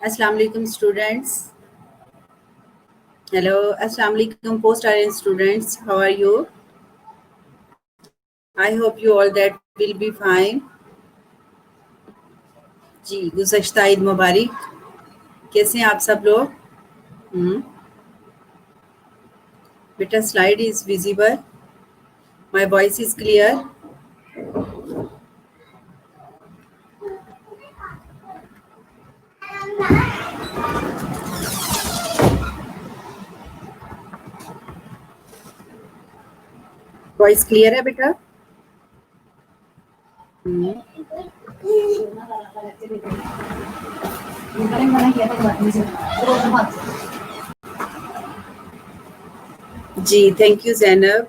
Assalamu alaikum students. Hello, assalamu alaikum post-RN students. How are you? I hope you all that will be fine. जी गुज़श्ता ईद मुबारक। कैसे हैं आप सब लोग? बेटा slide is visible, my voice is clear. Voice clear है बेटा? जी thank you Zainab,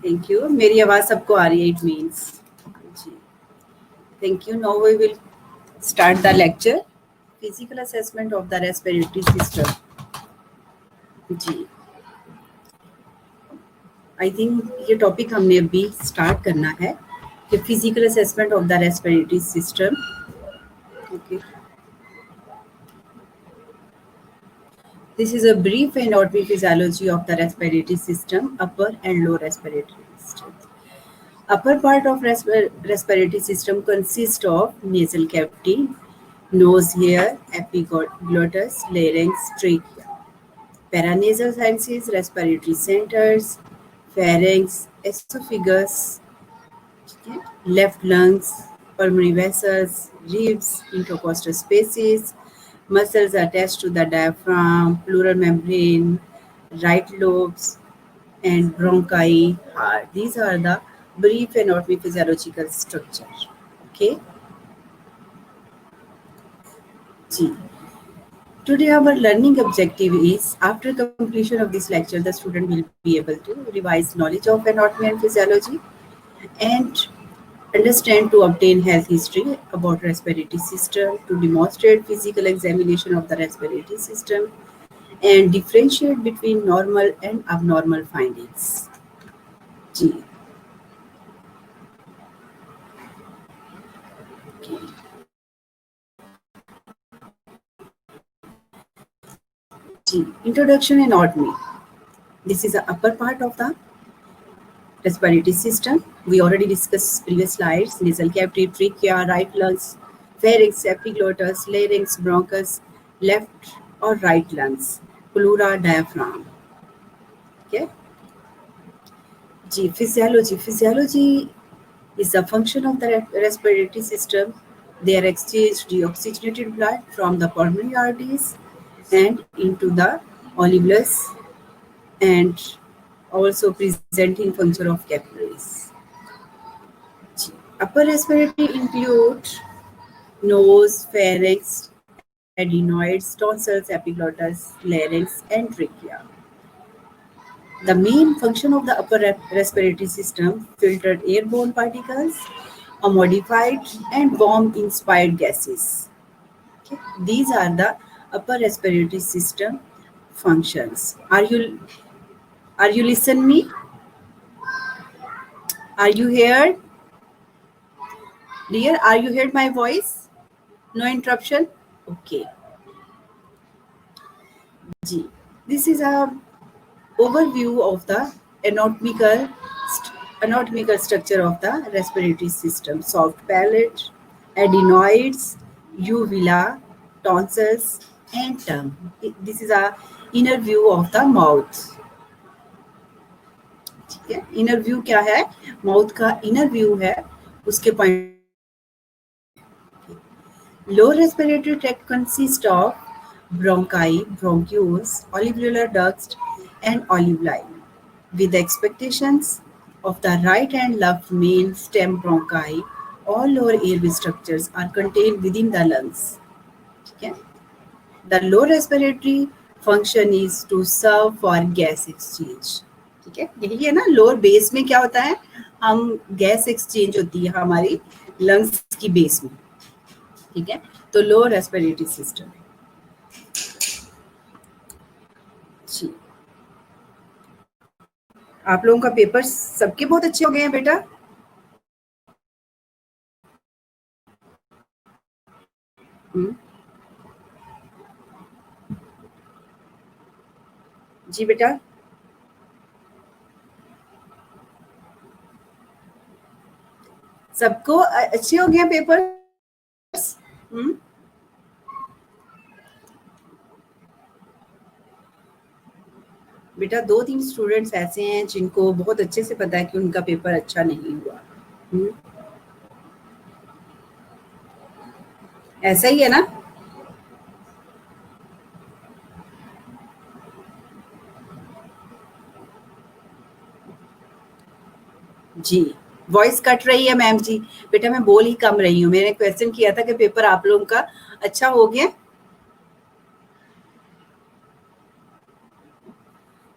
thank you. मेरी आवाज़ सबको आ रही है, इट मीन्स। जी thank you. Now we will start the lecture, physical assessment of the respiratory system. जी आई थिंक ये टॉपिक हमने अभी स्टार्ट करना है कि physical assessment of the respiratory system. Okay, this is a brief anatomy physiology of the respiratory system, upper and lower respiratory system. Upper part of respiratory system consists of nasal cavity, nose hair, epiglottis, larynx, trachea. Paranasal sciences, respiratory centers, pharynx, esophagus, left lungs, pulmonary vessels, ribs, intercostal spaces, muscles attached to the diaphragm, pleural membrane, right lobes, and bronchi, heart. These are the brief anatomy physiological structure. Okay. G. Today our learning objective is, after completion of this lecture, the student will be able to revise knowledge of anatomy and physiology and understand to obtain health history about respiratory system, to demonstrate physical examination of the respiratory system, and differentiate between normal and abnormal findings. जी introduction and anatomy. This is the upper part of the respiratory system. We already discussed previous slides: nasal cavity, trachea, right lungs, pharynx, epiglottis, larynx, bronchus, left or right lungs, pleura, diaphragm. Okay. G. Physiology. Physiology is a function of the respiratory system. They are exchanged deoxygenated blood from the pulmonary arteries and into the alveolus, and also presenting function of capillaries. Upper respiratory include nose, pharynx, adenoids, tonsils, epiglottis, larynx, and trachea. The main function of the upper respiratory system: filtered airborne particles, a modified and warm-inspired gases. Okay. These are the upper respiratory system functions. Are you listening me? Are you here? Dear, are you heard my voice? No interruption? Okay. G. This is a overview of the anatomical structure of the respiratory system: soft palate, adenoids, uvula, tonsils, and tongue. This is a inner view of the mouth. ठीक है, inner view क्या है? Mouth का inner view है, उसके point. Lower respiratory tract consist of bronchi, bronchioles, alveolar duct, and alveoli, with the expectations of the right and left main stem bronchi. All lower airway structures are contained within the lungs. Okay? The lower respiratory function is to serve for gas exchange. ठीक है, यही है ना। Lower base में क्या होता है? हम गैस एक्सचेंज होती है हमारी लंग्स की बेस में। ठीक है, तो लोअर रेस्पिरेटरी सिस्टम। जी, आप लोगों का पेपर सबके बहुत अच्छे हो गए हैं बेटा। हम्म, जी बेटा। सबको अच्छे हो गया पेपर? हम्म, बेटा 2-3 स्टूडेंट्स ऐसे हैं जिनको बहुत अच्छे से पता है कि उनका पेपर अच्छा नहीं हुआ। हम्म, ऐसा ही है ना? जी, वॉइस कट रही है मैम जी। बेटा मैं बोल ही कम रही हूँ। मैंने क्वेश्चन किया था कि पेपर आप लोगों का अच्छा हो गया?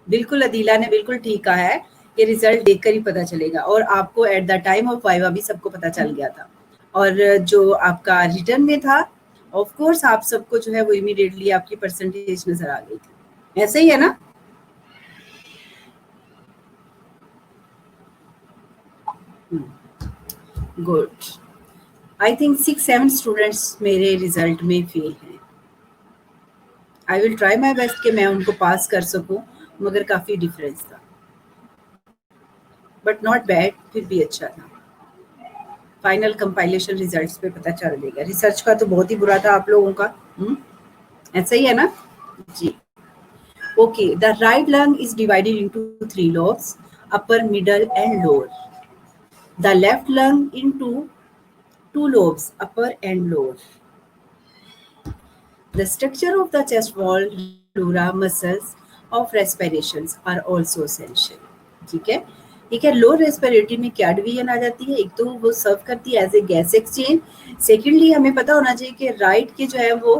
बिल्कुल, अदीला ने बिल्कुल ठीक कहा है कि रिजल्ट देखकर ही पता चलेगा, और आपको at the time of viva भी सबको पता चल गया था। और जो आपका रिटर्न में था, ऑफ कोर्स आप सबको जो है वो इमीडिएटली आपकी परसेंटेज नज़र आ गई थी। ऐसा ही है ना? गुड। आई थिंक 6-7 स्टूडेंट्स मेरे रिजल्ट में फेल हैं। I will try my best कि मैं उनको पास कर सकूं, मगर काफ़ी डिफरेंस था, बट नॉट बैड, फिर भी अच्छा था। फाइनल कंपाइलेशन रिजल्ट्स पे पता चल जाएगा। रिसर्च का तो बहुत ही बुरा था आप लोगों का। ऐसा ही है ना? जी। Okay, the right lung is divided into 3 lobes, upper, middle and lower. The left lung into 2 lobes, upper and lower. The structure of the chest wall, pleura, muscles of respirations are also essential. ठीक है? ठीक है, लो respiratory में क्या division आ जाती है? एक तो वो सर्व करती है as a gas exchange. Secondly हमें पता होना चाहिए कि राइट के जो है वो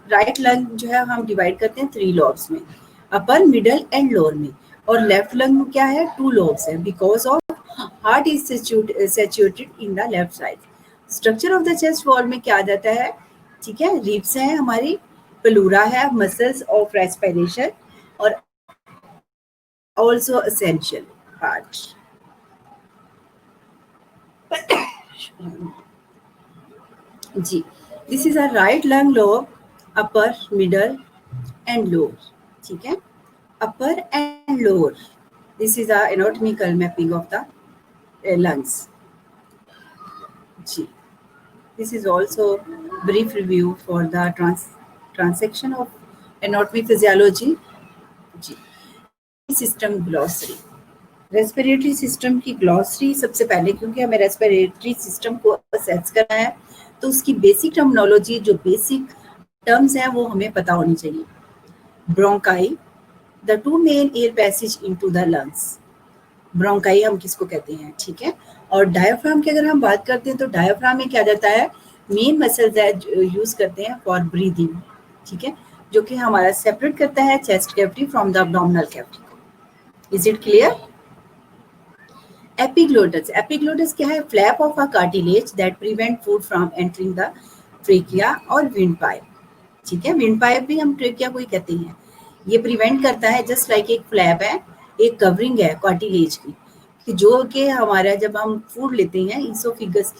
राइट लंग जो है हम डिवाइड करते हैं 3 लॉब्स में, अपर, मिडल एंड लोअर में। और लेफ्ट लंग क्या है? 2 लॉब्स है, because of heart is situated in the left side. Structure of the chest wall में क्या आ जाता है? ठीक है, रिब्स है हमारी, प्लूरा है, मसल्स ऑफ रेस्पिरेशन, और also essential part. जी, this is a right lung lobe, upper, middle and lower. ठीक है, upper and lower, this is a anatomical mapping of the lungs. जी, this is also brief review for the transaction of anatomy physiology. जी, system glossary, respiratory system की glossary सबसे पहले, क्योंकि हमें respiratory system को असेस करना है तो उसकी बेसिक टर्मिनोलॉजी, जो बेसिक टर्म्स हैं वो हमें पता होनी चाहिए। Bronchi, the two main air passage into the lungs, bronchi हम किसको कहते हैं? ठीक है। और डायफ्राम की अगर हम बात करते हैं तो डायफ्राम में क्या जाता है? मेन मसल्स है यूज करते हैं फॉर ब्रीदिंग। ठीक है, जो कि हमारा सेपरेट करता है chest cavity from the abdominal cavity. Is it clear? Epiglottis, epiglottis क्या है? Flap of a cartilage that prevent food from entering the trachea और विंड पाइप। ठीक है, विंड पाइप भी हम ट्रेकिया को ही कहते हैं। ये प्रिवेंट करता है, जस्ट लाइक एक फ्लैप है, एक कवरिंग है कार्टिलेज की, कि जो कि हमारा जब हम फूड लेते हैं ईसोफिगस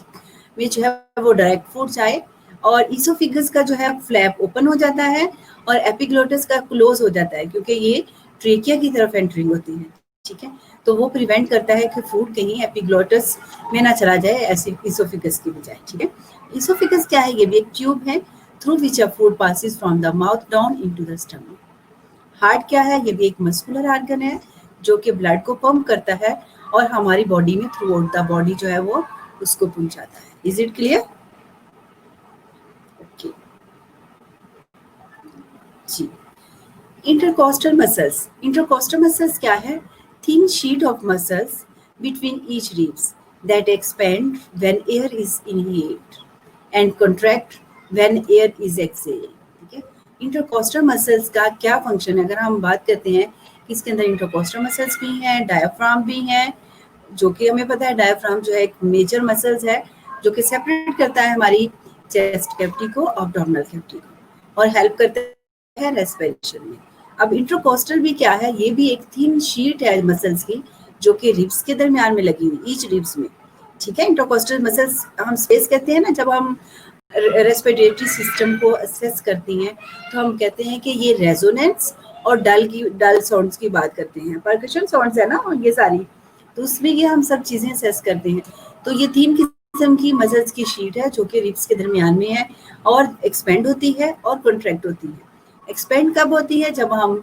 में जो है वो डायरेक्ट फूड जाए, और ईसोफिगस का जो है फ्लैप ओपन हो जाता है और एपिग्लोटिस का क्लोज हो जाता है, क्योंकि ये ट्रेकिया की तरफ एंटरिंग होती है। ठीक है, तो वो प्रिवेंट करता है कि फूड कहीं एपिग्लोटिस में ना चला जाए ऐसे ईसोफिगस की बजाय। ठीक है, ईसोफिगस क्या है? ये भी एक ट्यूब है through which a food passes from the mouth down into the stomach. Heart क्या है? ये भी एक मस्कुलर ऑर्गन है जो कि ब्लड को पंप करता है और हमारी बॉडी में थ्रू आउट द बॉडी जो है वो उसको पहुंचाता है। Is it clear? ओके जी। इंटरकोस्टल मसल्स, इंटरकोस्टल मसल्स क्या है? Thin sheet of muscles between each ribs that expand when air is inhaled and contract when air is exhaled. ठीक है, इंटरकोस्टल मसल्स का क्या फंक्शन है? अगर हम बात करते हैं कि इसके अंदर इंटरकोस्टल मसल्स भी हैं, डायफ्राम भी हैं, जो कि हमें पता है डायफ्राम जो है एक मेजर मसल्स है जो कि सेपरेट करता है हमारी चेस्ट कैविटी को अब्डोमिनल कैविटी को, और हेल्प करता है रेस्पिरेशन में। अब इंटरकोस्टल भी क्या है? ये भी एक थिन शीट है मसल्स की जो कि रिब्स के दरमियान में लगी हुई, ईच रिब्स में। ठीक है, इंटरकोस्टल मसल्स हम स्पेस कहते हैं ना, जब हम रेस्पिरेटरी सिस्टम को असेस करती हैं, तो हम कहते हैं कि ये रेजोनेंस और डल साउंड्स की बात करते हैं। परकशन साउंड्स है ना ये सारी, तो उसमें ये हम सब चीजें असेस करते हैं। तो ये 3 किस्म की मसल्स की शीट है जो कि रिब्स के दरमियान में है और एक्सपेंड होती है और कॉन्ट्रैक्ट होती है। एक्सपेंड कब होती है? जब हम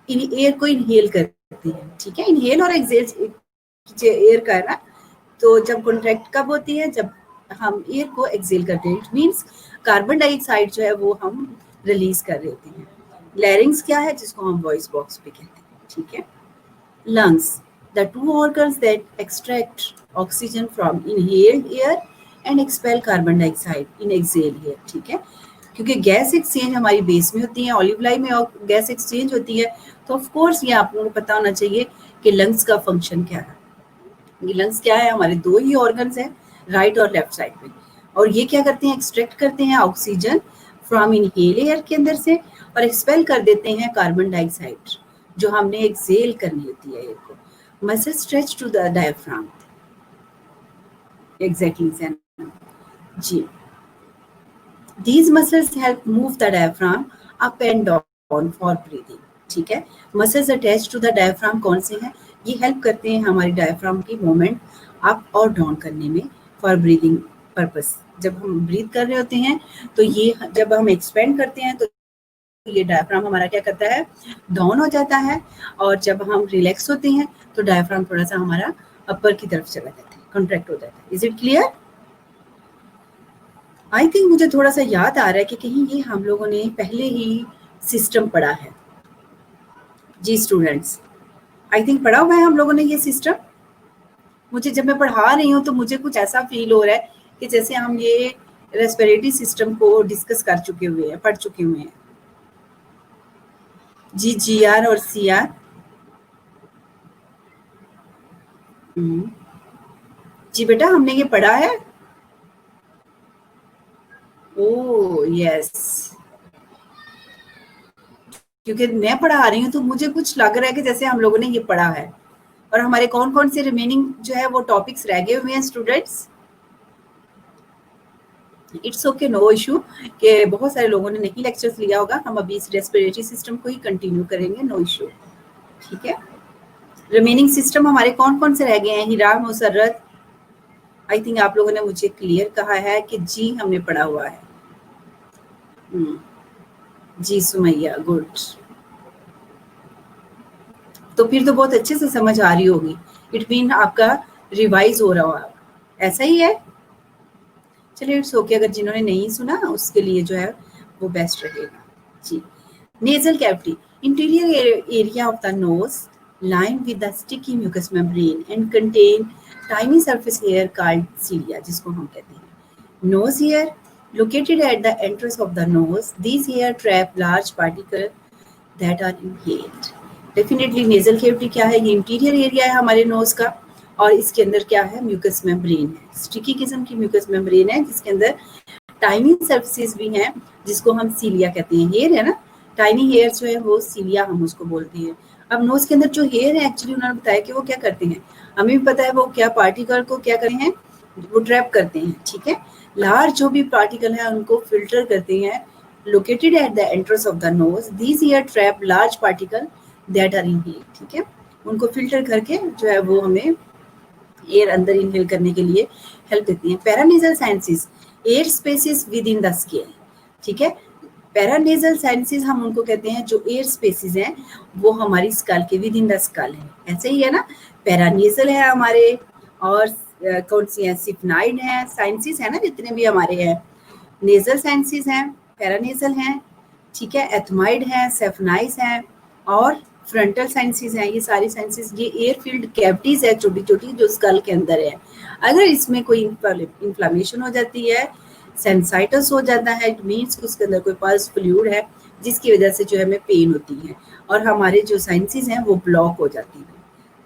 एयर को इनहेल करते हैं, ठीक है। इनहेल और एक्सहेल एयर का है ना। तो जब कॉन्ट्रैक्ट कब होती है? जब हम एयर को एक्सहेल करते हैं। इट मीन्स कार्बन डाइऑक्साइड जो है वो हम रिलीज कर रहे होते हैं। लैरिंग्स क्या है? जिसको हम वॉइस बॉक्स भी कहते हैं, ठीक है। Lungs, the two organs that extract oxygen from inhaled air and expel carbon dioxide in exhale air, ठीक है। क्योंकि गैस एक्सचेंज हमारी बेस में होती है, ऑलिव लाई में गैस एक्सचेंज होती है, तो ऑफ कोर्स ये आप लोगों को पता होना चाहिए कि लंग्स का फंक्शन क्या है। ये लंग्स क्या है? हमारे 2 ही ऑर्गन्स हैं, राइट और लेफ्ट साइड में, और ये क्या करते हैं? एक्सट्रैक्ट करते हैं ऑक्सीजन फ्रॉम इनहेल एयर के अंदर से और एक्सपेल कर देते हैं कार्बन डाइऑक्साइड जो हमने एक्सहेल करनी होती है एयर को। Muscle stretch to the diaphragm, exactly जी। These muscles help move the diaphragm up and down for breathing, ठीक है। Muscles attach to the diaphragm कौन से हैं? ये हेल्प करते हैं हमारी डायफ्राम की मूवमेंट अप और डाउन करने में फॉर ब्रीदिंग पर्पस। जब हम ब्रीथ कर रहे होते हैं तो ये जब हम एक्सपेंड करते हैं तो ये डायफ्राम हमारा क्या करता है? डाउन हो जाता है, और जब हम रिलैक्स होते हैं तो डायफ्राम थोड़ा सा हमारा अपर की तरफ चला जाता है, कॉन्ट्रैक्ट हो जाता है। Is it clear? I think मुझे थोड़ा सा याद आ रहा है कि कहीं ये हम लोगों ने पहले ही सिस्टम पढ़ा है। जी स्टूडेंट्स, आई थिंक पढ़ा हुआ है हम लोगों ने ये सिस्टम। मुझे जब मैं पढ़ा रही हूँ तो मुझे कुछ ऐसा फील हो रहा है कि जैसे हम ये रेस्पिरेटरी सिस्टम को डिस्कस कर चुके हुए हैं, पढ़ चुके हुए हैं। जी, जी आर और सी आर। जी बेटा, हमने ये पढ़ा है। ओ यस, क्योंकि मैं पढ़ा रही हूँ तो मुझे कुछ लग रहा है कि जैसे हम लोगों ने ये पढ़ा है। और हमारे कौन कौन से रिमेनिंग जो है वो टॉपिक्स रह गए हुए हैं students? It's okay, no issue कि बहुत सारे लोगों ने नहीं लेक्चर्स लिया होगा। हम अभी इस रेस्पिरेटरी सिस्टम को ही कंटिन्यू करेंगे, नो इशू, ठीक है। रिमेनिंग सिस्टम हमारे कौन कौन से रह गए हैं? हिरा, मुसर्रत, आई थिंक आप लोगों ने मुझे क्लियर कहा है कि जी हमने पढ़ा हुआ है। जी सुमैया, गुड। तो फिर तो बहुत अच्छे से समझ आ रही होगी। इट मीन आपका रिवाइज हो रहा होगा, ऐसा ही है। चलिए इट्स ओके, अगर जिन्होंने नहीं सुना उसके लिए जो है वो बेस्ट रहेगा। जी, nasal cavity, interior area of the nose lined with the sticky mucous membrane and contain tiny surface hair called cilia, जिसको हम कहते हैं। Nose hair, located at the entrance of the nose, these hair trap large particles that are inhaled. Definitely nasal cavity क्या है? ये interior area है हमारे knows का, और इसके अंदर क्या है? म्यूकस मेम्ब्रेन है, स्टिकी किस्म की म्यूकस मेम्ब्रेन है जिसके अंदर टाइनी सर्फेसिस भी हैं जिसको हम सीलिया कहते हैं। हेयर है ना, टाइनी हेयर जो है वो सीलिया हम उसको बोलते हैं। अब नोज के अंदर जो हेयर है एक्चुअली उन्होंने बताया कि वो क्या करते हैं, हमें भी पता है वो क्या पार्टिकल को क्या करते हैं, वो ट्रैप करते हैं, ठीक है। लार्ज जो भी पार्टिकल है उनको फिल्टर करते हैं। Located at the entrance of the nose, these hair trap large particle that are inhaled, ठीक है। उनको फिल्टर करके जो है वो हमें एयर अंदर इनहेल करने के लिए हेल्प देती है। Paranasal sinuses, air spaces within the skin, ठीक है। पैरानेजल साइंसिस हम उनको कहते हैं जो एयर स्पेसिस हैं वो हमारी स्कल के विद इन द स्कल है, ऐसे ही है ना। पैरानेजल है हमारे, और कौन सी है? सिफनाइड है, साइंसिस है ना जितने भी हमारे हैं। नेजल साइंसिस हैं, पैरानेजल हैं, ठीक है। एथमाइड है, सेफनाइस है, और फ्रंटल साइंसिस हैं। ये सारी साइंसिस ये एयर फील्ड कैविटीज है छोटी छोटी जो स्कल के अंदर है। अगर इसमें कोई इन्फ्लामेशन हो जाती है, सेंसाइटिस हो जाता है, इट मीन्स उसके अंदर कोई पल्स फ्लूइड है जिसकी वजह से जो है हमें पेन होती है और हमारे जो साइंसिस हैं वो ब्लॉक हो जाती है,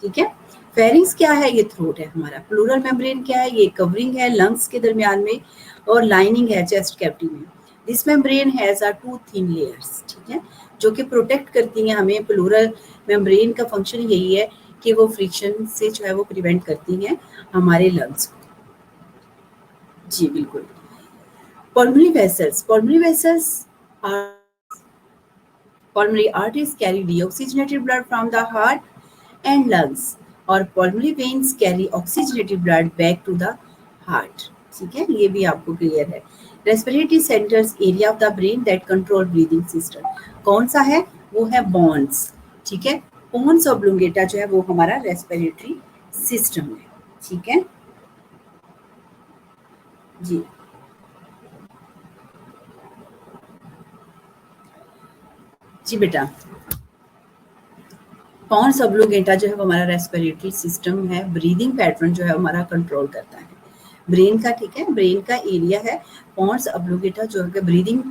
ठीक है। फेरिंग्स क्या है? ये थ्रोट है हमारा। प्लूरल मेम्ब्रेन क्या है? ये कवरिंग है लंग्स के दरमियान में, और लाइनिंग है चेस्ट कैविटी में। This membrane has a two thin layers, ठीक है, जो कि प्रोटेक्ट करती हैं हमें। प्लूरल मेम्ब्रेन का फंक्शन यही है कि वो फ्रिक्शन से जो है वो प्रिवेंट करती हैं हमारे लंग्स को। जी बिल्कुल। Pulmonary vessels are pulmonary arteries carry deoxygenated blood from the heart and lungs, और pulmonary veins carry oxygenated blood back to the heart. ठीक है, ये भी आपको क्लियर है. Respiratory centres area of the brain that control breathing system. कौन सा है? वो है बोन्स. ठीक है, पोन्स ऑब्लुंगेटा जो है वो हमारा रेस्पिरेटरी सिस्टम है. ठीक है जी. जी बेटा, पॉन्स ऑब्लुंगेटा जो है वो हमारा रेस्पिरेटरी सिस्टम है. ब्रीदिंग पैटर्न जो है हमारा कंट्रोल करता है ब्रेन का. ठीक है, ब्रेन का एरिया है पॉन्स ऑब्लुंगेटा जो है ब्रीदिंग,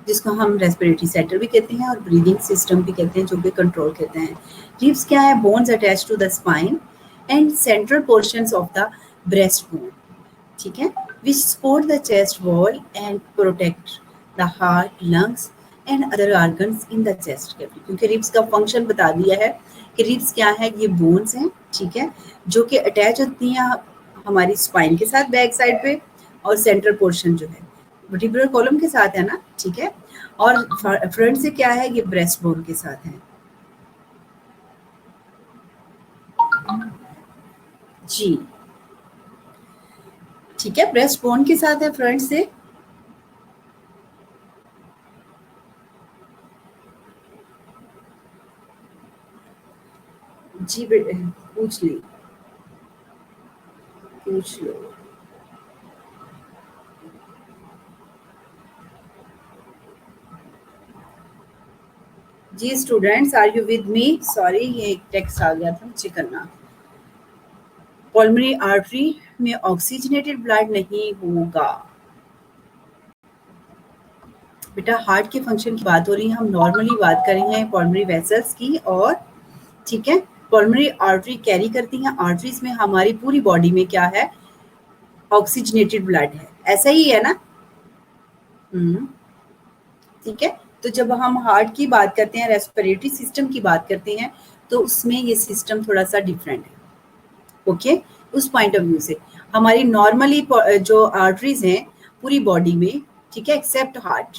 जिसको हम रेस्पिरेटरी सेंटर भी कहते हैं और ब्रीदिंग सिस्टम भी कहते हैं, जो कि कंट्रोल करते हैं. रिब्स क्या है? Bones attach to the spine and central portions of the breast bone. ठीक है, which support the chest wall and protect the heart, lungs and other organs in the chest cavity. क्योंकि ribs का function बता दिया है कि ribs क्या है? ये बोन्स हैं. ठीक है, जो कि अटैच होती हैं हमारी स्पाइन के साथ बैक साइड पे, और सेंट्रल पोर्शन जो है वर्टिब्रल कॉलम के साथ है ना. ठीक है, और फ्रंट से क्या है? ये ब्रेस्ट बोन के साथ है. जी ठीक है, ब्रेस्ट बोन के साथ है फ्रंट से. जी पूछ ली, पूछ लो. जी students, are you with me? Sorry, ये एक टेक्स्ट आ गया था, मुझे करना. पल्मोनरी आर्टरी में ऑक्सीजनेटेड ब्लड नहीं होगा. बेटा, हार्ट के फंक्शन की बात हो रही है, हम नॉर्मली बात कर रहे हैं पल्मोनरी वेसल्स की. और ठीक है, पल्मोनरी आर्टरी कैरी करती हैं. आर्टरीज में हमारी पूरी बॉडी में क्या है? ऑक्सीजनेटेड ब्लड है. ऐसा ही है ना? ठीक है, तो जब हम हार्ट की बात करते हैं, रेस्पिरेटरी सिस्टम की बात करते हैं, तो उसमें ये सिस्टम थोड़ा सा डिफरेंट है. ओके, उस पॉइंट ऑफ व्यू से हमारी नॉर्मली जो आर्टरीज हैं पूरी बॉडी में, ठीक है, एक्सेप्ट हार्ट,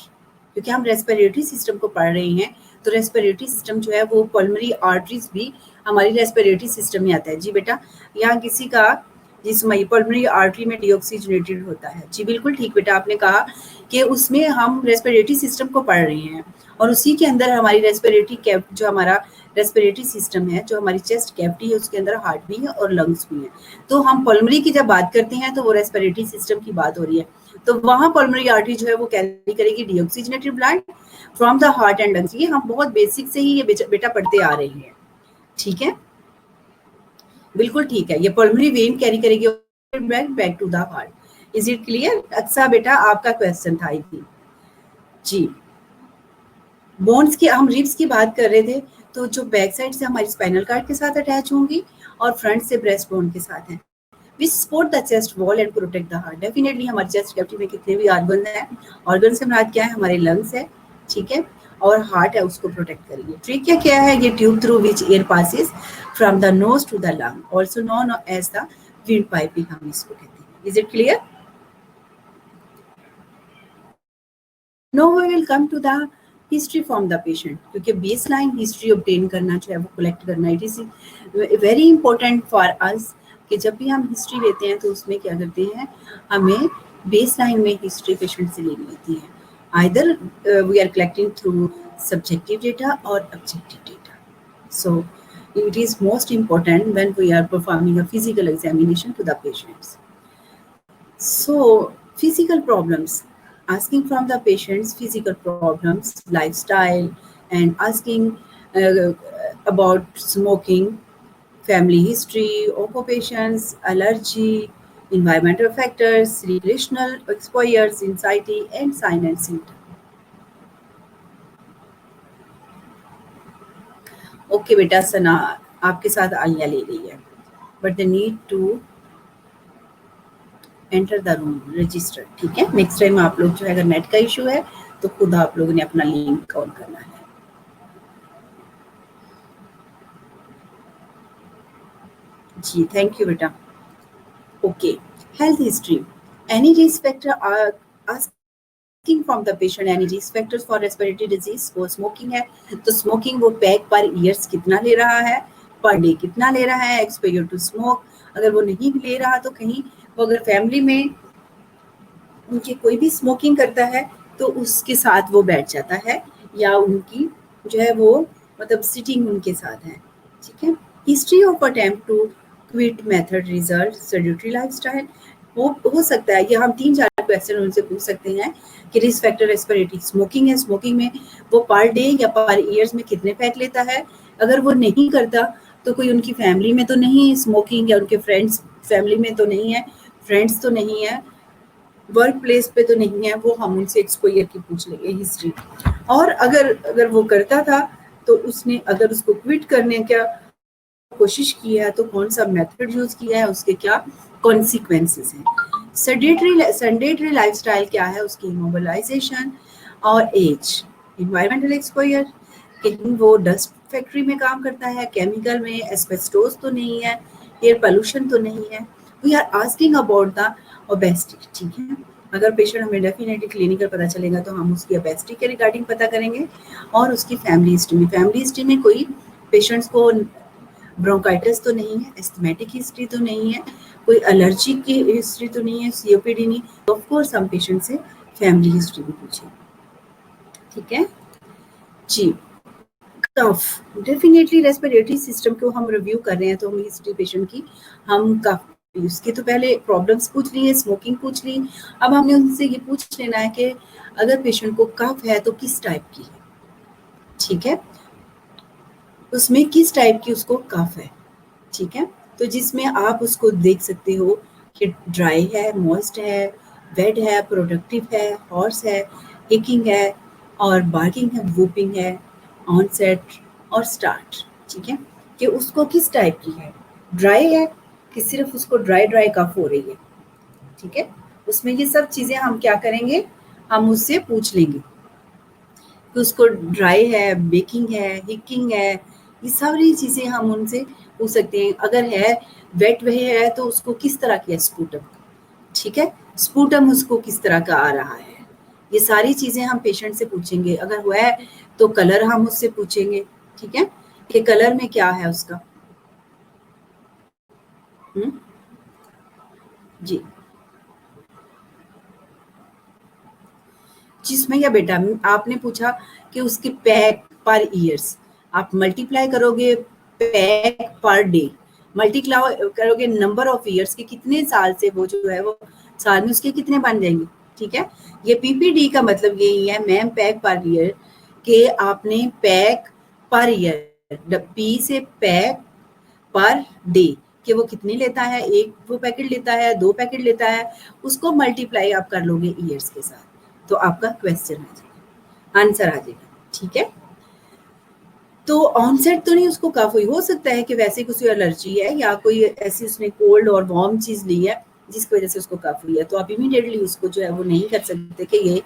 क्योंकि हम रेस्पिरेटरी सिस्टम को पढ़ रहे हैं, तो रेस्पिरेटरी सिस्टम जो है वो पल्मोनरी आर्टरीज भी हमारी रेस्पिरेटरी सिस्टम में आता है. जी बेटा, यहाँ किसी का जिसमें पल्मोनरी आर्टरी में डीऑक्सीजनेटेड होता है. जी बिल्कुल ठीक बेटा, आपने कहा कि उसमें हम रेस्पिरेटरी सिस्टम को पढ़ रहे हैं, और उसी के अंदर हमारी रेस्पिरेटरी कैप जो हमारा रेस्पिरेटरी सिस्टम है, जो हमारी चेस्ट कैविटी है, उसके अंदर हार्ट भी है और लंग्स भी है. तो हम पल्मोनरी की जब बात करते हैं तो वो रेस्पिरेटरी सिस्टम की बात हो रही है. तो वहां पल्मोनरी आर्टरी जो है वो कैरी करेगी deoxygenated blood from the heart and lungs. ये हम बहुत बेसिक से ही ये बेटा पढ़ते आ रहे हैं. ठीक है, बिल्कुल ठीक है. ये पल्मोनरी वेन कैरी करेगी blood back to the heart. Is it clear? अच्छा बेटा, आपका क्वेश्चन था आई थिंक. जी, बोन्स की, हम रिब्स की बात कर रहे थे, तो जो बैक साइड से हमारी स्पाइनल कार्ड के साथ अटैच होंगी और फ्रंट से ब्रेस्ट बोन के साथ हैं. विच support the chest wall and protect the heart. Definitely हमारे चेस्ट कैविटी में कितने भी ऑर्गन है, ऑर्गन से हमारा क्या है? हमारे लंग्स है. ठीक है, और हार्ट है, उसको प्रोटेक्ट करेंगे. ट्रिक क्या है? ये tube through which air passes from the nose to the lung, also known as the wind piping, हम इसको कहते हैं. Is it clear? No we will come to the history from the patient, क्योंकि baseline history obtain करना जो है वो collect करना, it is very important for us कि जब भी हम हिस्ट्री लेते हैं तो उसमें क्या करते हैं, हमें बेस लाइन में हिस्ट्री पेशेंट से लेनी होती है. Either we are collecting through subjective data और objective data. So it is most important when we are performing a physical examination to the patients. So, physical problems, asking from the patient's physical problems, lifestyle, and asking uh, about smoking, family history, occupations, allergy, environmental factors, recreational exposures, anxiety, and sign and symptom. Okay, बेटा, सना आपके साथ आलिया ले रही है, but they need to enter the room register. ठीक है, next time आप लोग जो है, अगर नेट का इशू है तो खुद आप लोगों ने अपना लिंक ऑन करना है. जी थैंक यू बेटा. Okay, health history. Any risk factor ask asking from the patient any risk factors for respiratory disease. वो स्मोकिंग है तो स्मोकिंग वो पैक पर ईयर्स कितना ले रहा है, पर डे कितना ले रहा है, एक्सपोजर टू स्मोक अगर वो नहीं ले रहा तो कहीं वो अगर फैमिली में उनके कोई भी स्मोकिंग करता है तो उसके साथ वो बैठ जाता है या उनकी जो है वो मतलब सिटिंग उनके साथ है, ठीक है। History of attempt to quit method result sedentary lifestyle हो सकता है, ये हम 3-4 क्वेश्चन उनसे पूछ सकते हैं कि रिस्क फैक्टर रेस्पिरेटरी स्मोकिंग है, स्मोकिंग में वो पर डे या पर ईयर्स में कितने पैक लेता है, अगर वो नहीं करता तो कोई उनकी फैमिली में तो नहीं है स्मोकिंग या उनके फ्रेंड्स फैमिली में तो नहीं है, फ्रेंड्स तो नहीं है, वर्क प्लेस पे तो नहीं है, वो हम उनसे एक्सपोजर की पूछ लेंगे हिस्ट्री। और अगर वो करता था तो उसने अगर उसको क्विट करने का कोशिश की है तो कौन सा मेथड यूज किया है, उसके क्या कॉन्सिक्वेंसेस हैं। सेडेंटरी लाइफस्टाइल क्या है, उसकी इमोबिलाइजेशन और एज, इन्वायरमेंटल एक्सपोजर, कहीं वो डस्ट फैक्ट्री में काम करता है, केमिकल में एस्बेस्टोस तो नहीं है, एयर पोल्यूशन तो नहीं है। We are asking about the obesity, ठीक है। अगर पेशेंट हमें डेफिनेटली क्लिनिकल पता चलेगा तो हम उसकी ओबेसिटी के रिगार्डिंग पता करेंगे और उसकी फैमिली हिस्ट्री में कोई पेशेंट्स को ब्रोंकाइटिस तो नहीं है, एस्थमेटिक हिस्ट्री तो नहीं है, कोई एलर्जी की हिस्ट्री तो नहीं है, सीओपीडी नहीं, तो ऑफ कोर्स हम पेशेंट से फैमिली हिस्ट्री भी पूछेंगे, ठीक है जी। कफ डेफिनेटली रेस्पिरेटरी सिस्टम को हम रिव्यू कर रहे हैं तो हम हिस्ट्री पेशेंट की हम कफ उसके तो पहले प्रॉब्लम्स पूछ ली है, स्मोकिंग पूछ ली, अब हमने उनसे ये पूछ लेना है कि अगर पेशेंट को कफ है तो किस टाइप की है, ठीक है, उसमें किस टाइप की उसको कफ है, ठीक है। तो जिसमें आप उसको देख सकते हो कि ड्राई है, मॉइस्ट है, वेट है, प्रोडक्टिव है, हॉर्स है, हिकिंग है और बार्किंग है, वूपिंग है, ऑनसेट और स्टार्ट, ठीक है, कि उसको किस टाइप की है, ड्राई है कि सिर्फ उसको ड्राई कफ हो रही है, ठीक है। उसमें ये सब चीजें हम क्या करेंगे, हम उससे पूछ लेंगे कि उसको ड्राई है, बेकिंग है, हिकिंग है, ये सारी चीजें हम उनसे पूछ सकते हैं। अगर है वेट वह है तो उसको किस तरह की है स्पूटम, ठीक है, स्पूटम उसको किस तरह का आ रहा है, ये सारी चीजें हम पेशेंट से पूछेंगे। अगर हुआ है तो कलर हम उससे पूछेंगे, ठीक है, कि कलर में क्या है उसका। जी जिसमें या बेटा आपने पूछा कि उसके पैक पर ईयर्स, आप मल्टीप्लाई करोगे पैक पर डे, मल्टीप्लाई करोगे नंबर ऑफ ईयर्स के कितने साल से वो जो है वो साल में उसके कितने बन जाएंगे, ठीक है। ये पीपीडी का मतलब यही है मैम, पैक पर ईयर के आपने पैक पर ईयर, पी से पैक पर डे कि वो कितने लेता है, एक वो पैकेट लेता है, 2 पैकेट लेता है, उसको मल्टीप्लाई आप कर लोगे ईयर्स के साथ तो आपका क्वेश्चन आ जाएगा, आंसर आ जाएगा, ठीक है। तो ऑनसेट तो नहीं उसको कफ हुई, हो सकता है कि वैसे कुछ एलर्जी है या कोई ऐसी उसने कोल्ड और वार्म चीज ली है जिसकी वजह से उसको कफ हुई है, तो आप इमीडिएटली उसको जो है वो नहीं कर सकते कि ये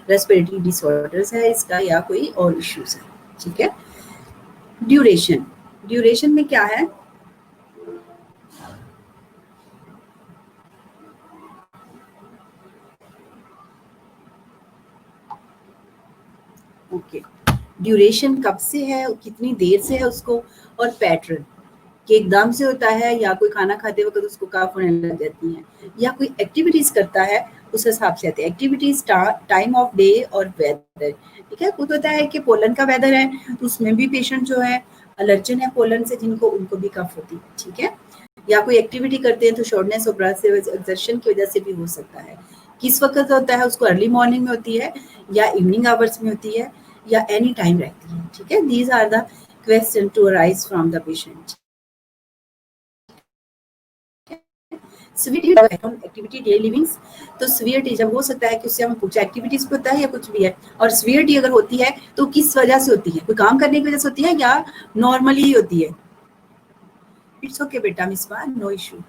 रेस्पिरेटरी डिसऑर्डर्स है इसका या कोई और इश्यूज है, ठीक है। ड्यूरेशन में क्या है, ओके, ड्यूरेशन कब से है, कितनी देर से है उसको, और पैटर्न कि एकदम से होता है या कोई खाना खाते वक्त उसको कफ होने लग जाती है या कोई एक्टिविटीज करता है उस हिसाब से आते हैं, एक्टिविटीज, टाइम ऑफ डे और वेदर, ठीक है। कुछ होता है कि पोलन का वेदर है तो उसमें भी पेशेंट जो है एलर्जन है पोलन से जिनको उनको भी कफ होती है, ठीक है, या कोई एक्टिविटी करते हैं तो शॉर्टनेस ऑफ ब्रेथ से एक्सर्शन की वजह से भी हो सकता है। किस वक्त होता है उसको अर्ली मॉर्निंग में होती है या इवनिंग आवर्स में होती है या एनी टाइम रहती है, ठीक है। These are the question to arise from the patient. Activity day livings, तो सीवियरिटी जब हो सकता है कि उससे हम पूछा एक्टिविटीज पे होता है या कुछ भी है, और सीवियरिटी अगर होती है तो किस वजह से होती है, कोई काम करने की वजह से होती है या नॉर्मली ही होती है। इट्स ओके बेटा मिसबा, नो इशू,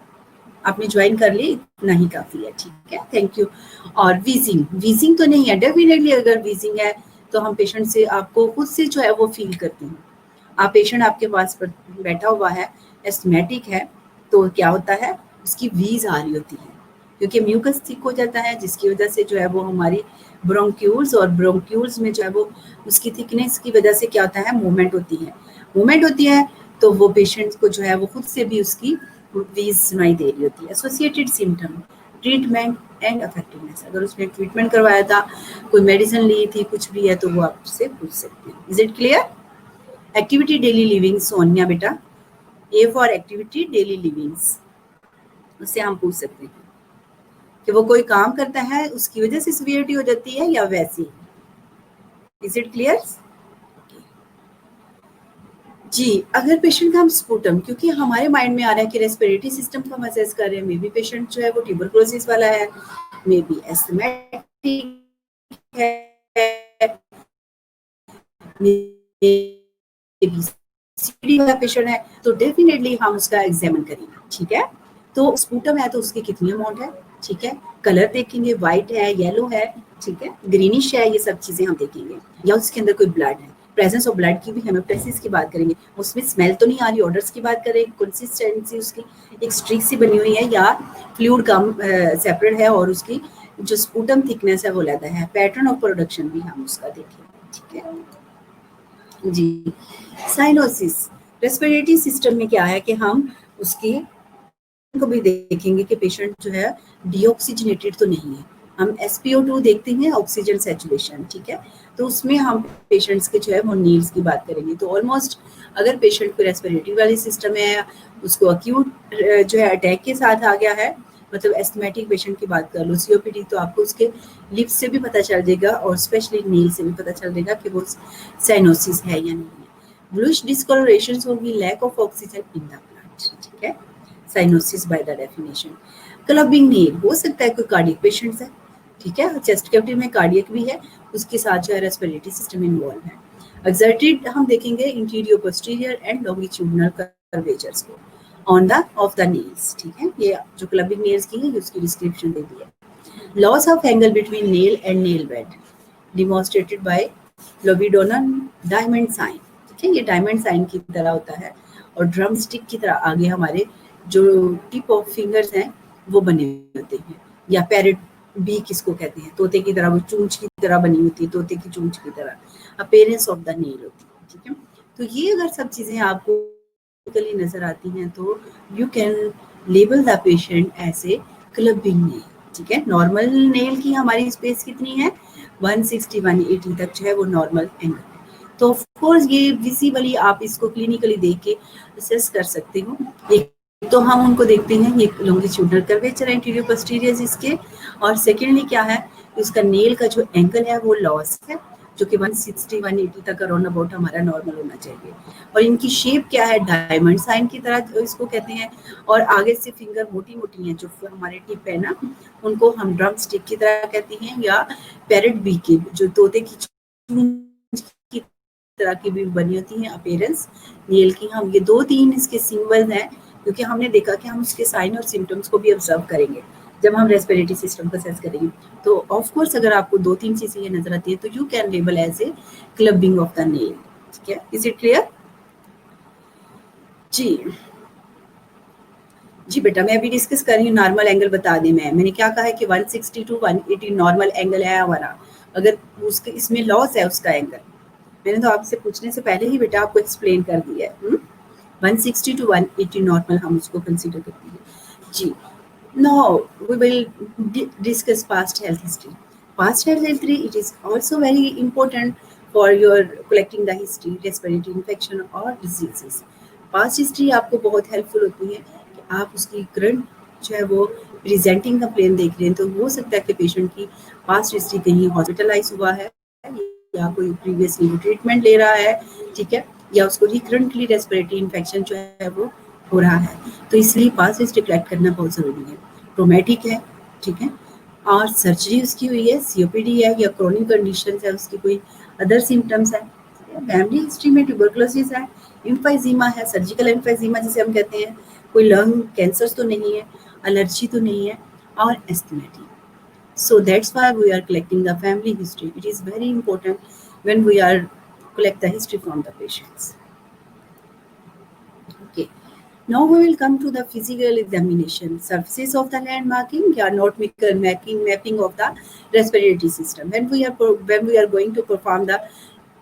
आपने ज्वाइन कर ली इतना ही काफी है, ठीक है, थैंक यू। और वीजिंग तो नहीं है, डेफिनेटली अगर वीजिंग है तो हम पेशेंट से आपको खुद से जो है वो फील करते हैं। आप पेशेंट आपके पास बैठा हुआ है, एस्थमेटिक है, तो क्या होता है उसकी वीज आ रही होती है, क्योंकि म्यूकस थिक हो जाता है, जिसकी वजह से जो है वो हमारी ब्रोंक्यूल्स, और ब्रोंक्यूल्स में जो है वो उसकी थिकनेस की वजह से क्या होता है, मूवमेंट होती है तो वो पेशेंट को जो है वो खुद से भी उसकी वीज सुनाई दे रही होती है। Associated symptom, treatment and effectiveness, अगर उसने ट्रीटमेंट करवाया था, कोई मेडिसिन ली थी, कुछ भी है, तो वो आपसे पूछ सकते हैं। Is it clear? Activity daily living, Sonia बेटा, A for activity daily livings, उससे हम पूछ सकते हैं कि वो कोई काम करता है उसकी वजह से सीवियरिटी हो जाती है या वैसी। Is it clear? जी, अगर पेशेंट का हम स्पूटम, क्योंकि हमारे माइंड में आ रहा है कि रेस्पिरेटरी सिस्टम को हम असेस कर रहे हैं, मे बी पेशेंट जो है वो ट्यूबरकुलोसिस वाला है, मे बी एस्थमेटिक है, सीडी वाला पेशेंट है, तो डेफिनेटली हम उसका एग्जामिन करेंगे। ठीक है, तो स्पूटम है तो उसकी कितनी अमाउंट है, ठीक है, कलर देखेंगे, व्हाइट है, येलो है, ठीक है, ग्रीनिश है, ये सब चीजें हम देखेंगे, या उसके अंदर कोई ब्लड है, प्रेजेंस ऑफ ब्लड की भी हेमोप्टाइसिस की बात करेंगे, उसमें स्मेल तो नहीं आ रही, ऑर्डर्स की बात करें, कंसिस्टेंसी उसकी एक स्ट्रिक सी बनी हुई है, या फ्लूइड कम सेपरेट है, और उसकी जो स्पूटम थिकनेस है वो लेता है, पैटर्न ऑफ प्रोडक्शन भी हम उसका देखेंगे। ठीक है जी। साइनोसिस, रेस्पिरेटरी सिस्टम में क्या है कि हम उसकी को भी देखेंगे कि पेशेंट जो है डीऑक्सीजनेटेड तो नहीं है, हम SpO2 देखते हैं, ऑक्सीजन सैचुरेशन, ठीक है, तो उसमें हम पेशेंट्स के जो है वो नीड्स की बात करेंगे। तो ऑलमोस्ट अगर पेशेंट को रेस्पिरेटरी वाली सिस्टम है, उसको अक्यूट जो है अटैक के साथ आ गया है, मतलब एस्थमेटिक पेशेंट की बात कर लो, COPD, तो आपको उसके लिप्स से भी पता चल जाएगा और स्पेशली नील से भी पता चल जाएगा कि वो साइनोसिस है या नहीं है। ब्लूइश डिस्कलोरेशन होगी, lack of oxygen in the blood, ठीक है, cyanosis by the definition. Clubbing नील हो सकता है कोई कार्डियक पेशेंट्स है, ठीक है, चेस्ट कैविटी में कार्डियक भी है, उसके साथ जो है रेस्पिरेटरी सिस्टम इन्वॉल्व है। एक्सर्टेड हम देखेंगे interior posterior and longitudinal curvatures को on the of the nails, ठीक है, ये जो क्लबिंग नेल्स की है उसकी डिस्क्रिप्शन दे दी है। Loss of angle between nail and nail bed demonstrated by Lovibond diamond sign, ठीक है, ये डायमंड साइन की तरह होता है, और ड्रम स्टिक की तरह आगे हमारे जो टिप ऑफ फिंगर्स हैं वो बने होते हैं, या पैरेट बी किसको कहते हैं, तोते की तरह, वो चूंच की तरह बनी होती है, तोते की चूंच की तरह, अपीयरेंस ऑफ द नेल होती है। ठीक है, तो ये अगर सब चीजें आपको नजर आती हैं तो you can label the patient as a clubbing nail. ठीक है, नॉर्मल नेल की हमारी स्पेस कितनी है, 160 180 तक जो है वो नॉर्मल एंगल है। तो ऑफ कोर्स ये विजिबली आप इसको क्लिनिकली देख के असेस कर सकते हो। एक तो हम उनको देखते हैं, ये लॉन्गिट्यूडिनल कर्वेचर इंटीरियर पोस्टीरियर इसके, और सेकेंडली क्या है, उसका नेल का जो एंगल है वो लॉस है, जो कि 160 180 तक अराउंड अबाउट हमारा नॉर्मल होना चाहिए। और इनकी शेप क्या है, डायमंड साइन की तरह जो इसको कहते हैं, और आगे से फिंगर मोटी मोटी हैं, जो हमारे टिप है ना, उनको हम ड्रम स्टिक की तरह कहते हैं, या पैरेट बी की, जो तोते की चूंच की तरह की भी बनी होती है अपीयरेंस नेल की। हम ये 2-3 इसके सिंबल हैं, क्योंकि हमने देखा कि हम उसके साइन और सिम्टम्स को भी ऑब्जर्व करेंगे जब हम रेस्पिरेटरी सिस्टम को असेस करेंगे। तो ऑफ कोर्स अगर आपको 2-3 चीजें ये नजर आती है तो you can label as a clubbing of the nail. ठीक है, इज इट क्लियर? जी जी बेटा, मैं अभी डिस्कस कर रही हूँ, नॉर्मल एंगल बता दें। मैंने क्या कहा है कि 160 to 180 नॉर्मल एंगल है हमारा, अगर उसके इसमें लॉस है उसका एंगल, मैंने तो आपसे पूछने से पहले ही बेटा आपको एक्सप्लेन कर दिया है। 160 to 180 नॉर्मल हम उसको कंसीडर करते हैं। जी, now we will discuss past health history. Past health history, it is also very important for your collecting the history, respiratory infection or diseases. Past history आपको बहुत हेल्पफुल होती है कि आप उसकी करंट जो है वो प्रेजेंटिंग कंप्लेन देख रहे हैं, तो हो सकता है कि पेशेंट की पास्ट हिस्ट्री कहीं हॉस्पिटलाइज हुआ है, या कोई प्रीवियसली ट्रीटमेंट ले रहा है, ठीक है, या उसको रिकरेंटली रेस्पिरेटरी इन्फेक्शन जो है वो हो रहा है, तो इसलिए पास्ट हिस्ट्री कलेक्ट करना बहुत ज़रूरी है। ट्रोमेटिक है, ठीक है, और सर्जरी उसकी हुई है, COPD है, या क्रोनिक कंडीशन है, उसकी कोई अदर सिम्टम्स है, फैमिली हिस्ट्री में ट्यूबरकुलोसिस है, एम्फाइजीमा है, सर्जिकल एम्फाइजीमा जिसे हम कहते हैं, कोई लंग कैंसर तो नहीं है, एलर्जी तो नहीं है, और asthmatic. So that's why we are collecting the family history. It is very important when we are collect the history from the patients. Okay. Now we will come to the physical examination. Surfaces of the landmarking, yeah, not mapping of the respiratory system. When we are going to perform the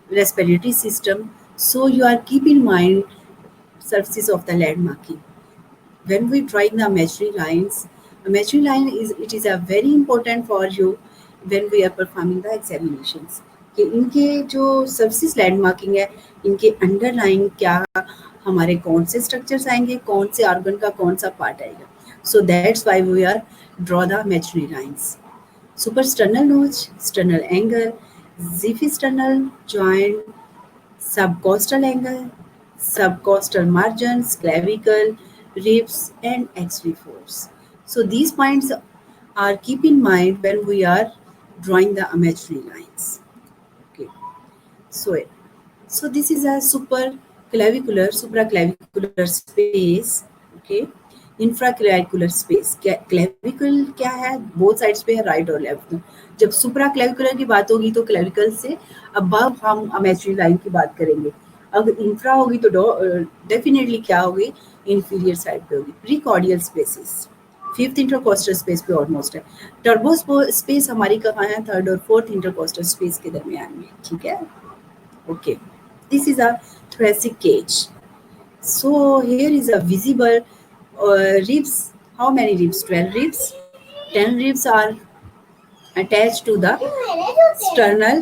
respiratory system, so you are keep in mind surfaces of the landmarking. When we draw the imaginary lines, imaginary line is a very important for you when we are performing the examinations. कि इनके जो services लैंडमार्किंग है, इनके underline क्या हमारे कौन से structures आएंगे, कौन से ऑर्गन का कौन सा पार्ट आएगा. So that's why we are draw the imaginary lines. Suprasternal notch, sternal angle, xiphisternal joint, subcostal angle, subcostal margins, clavicle, ribs, and X-V-force. So these points are keep in mind when we are drawing the imaginary lines. Okay. So, so this is a supraclavicular space. Okay. Infraclavicular space. Clavicle क्या है, both sides पे है, right और left. जब सुप्रा clavicular की बात होगी तो क्लेविकल से अबव हम इमेजिनरी लाइन की बात करेंगे. अगर इंफ्रा होगी तो डेफिनेटली क्या होगी, इंफीरियर साइड पे होगी. Precordial spaces fifth intercostal space पे ऑलमोस्ट है. टर्बो स्पेस हमारी कहाँ है, थर्ड और फोर्थ इंटरकोस्टल स्पेस के दरमियान में. ठीक है. Okay. This is a thoracic cage. So here is a visible ribs. How many ribs? 12 ribs. 10 ribs are attached to the sternal